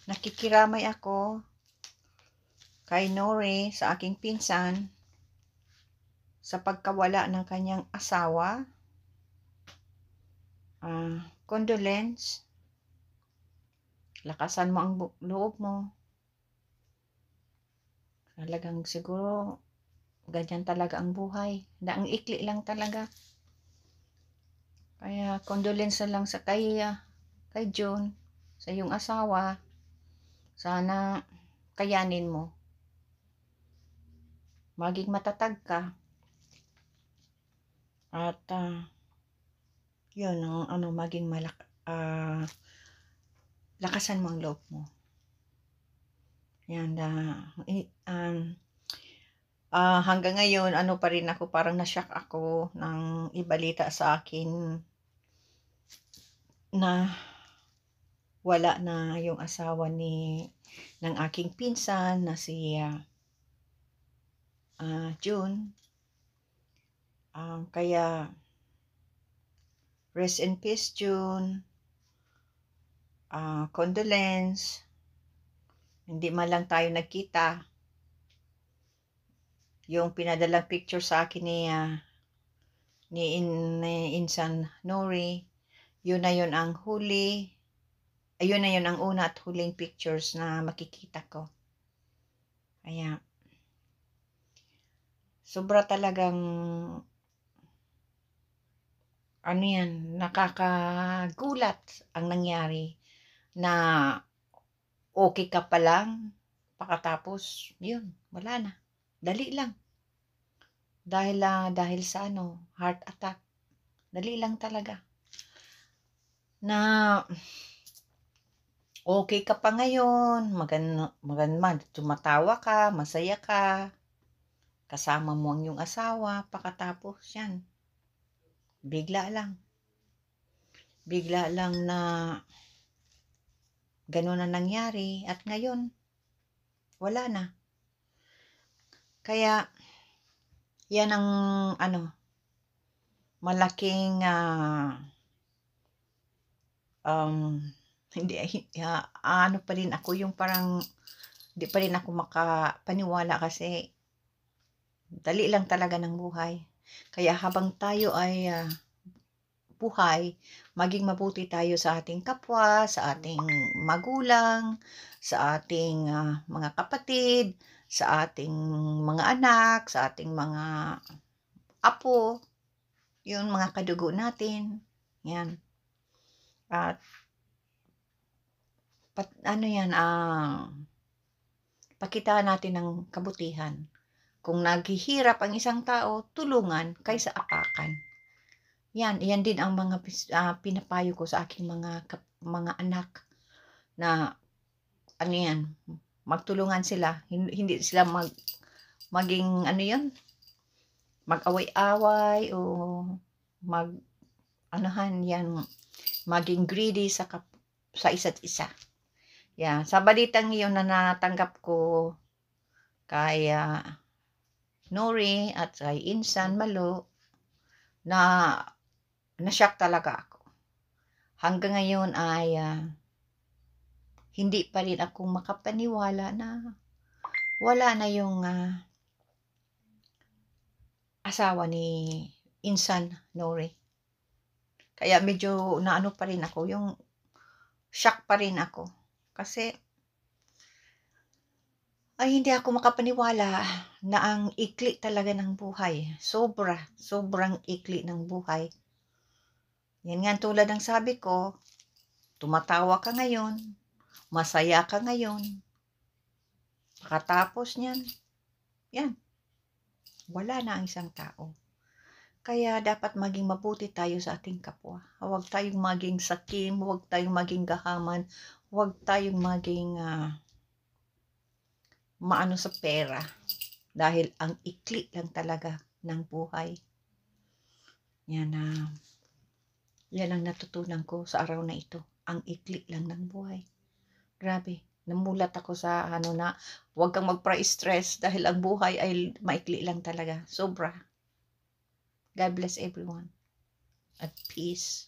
Nakikiramay ako kay Nore sa aking pinsan sa pagkawala ng kanyang asawa. Condolence. Lakasan mo ang loob mo. Talagang siguro ganyan talaga ang buhay. Ang ikli lang talaga. Kaya condolence na lang sa kay John, sa iyong asawa. Sana kayanin mo. Maging matatag ka. At yun ang maging lakasan mo ang loob mo. Yan hanggang ngayon pa rin ako, parang na-shock ako ng ibalita sa akin na wala na yung asawa ng aking pinsan na si June. Kaya rest in peace, June. Condolence. Hindi man lang tayo nagkita. Yung pinadalang picture sa akin ni Insan Nori, yun na yun ang huli. Ayun na yun ang una at huling pictures na makikita ko. Kaya sobra talagang nakakagulat ang nangyari na okay ka pa lang, pakatapos yun, wala na. Dali lang. Dahil sa heart attack. Dali lang talaga. Na okay ka pa ngayon, maganda, tumatawa ka, masaya ka, kasama mo ang iyong asawa, pakatapos yan. Bigla lang na gano'n na nangyari at ngayon, wala na. Kaya, yan ang malaking pa rin ako, yung parang hindi pa rin ako makapaniwala kasi dali lang talaga ng buhay. Kaya habang tayo ay buhay, maging mabuti tayo sa ating kapwa, sa ating magulang, sa ating mga kapatid, sa ating mga anak, sa ating mga apo, yun, mga kadugo natin. Yan. At pakitaan natin ng kabutihan. Kung naghihirap ang isang tao, tulungan kaysa apakan. Yan din ang mga pinapayo ko sa aking mga anak na magtulungan sila, hindi sila maging mag-away-away o maging greedy sa isa't isa. Yeah, sa balitang iyon na natanggap ko kay Nori at kay Insan Malo, na-shock talaga ako. Hanggang ngayon ay hindi pa rin ako makapaniwala na wala na yung asawa ni Insan Nori. Kaya medyo pa rin ako, yung shock pa rin ako. Kasi ay hindi ako makapaniwala na ang ikli talaga ng buhay. Sobrang ikli ng buhay. Yan nga tulad ng sabi ko, tumatawa ka ngayon, masaya ka ngayon, pagkatapos niyan, yan, wala na ang isang tao. Kaya dapat maging mabuti tayo sa ating kapwa. Huwag tayong maging sakim, huwag tayong maging gahaman, huwag tayong maging maano sa pera. Dahil ang ikli lang talaga ng buhay. Yan ang natutunan ko sa araw na ito. Ang ikli lang ng buhay. Grabe. Namulat ako sa na huwag kang magpa-stress dahil ang buhay ay maikli lang talaga. Sobra. God bless everyone. At peace.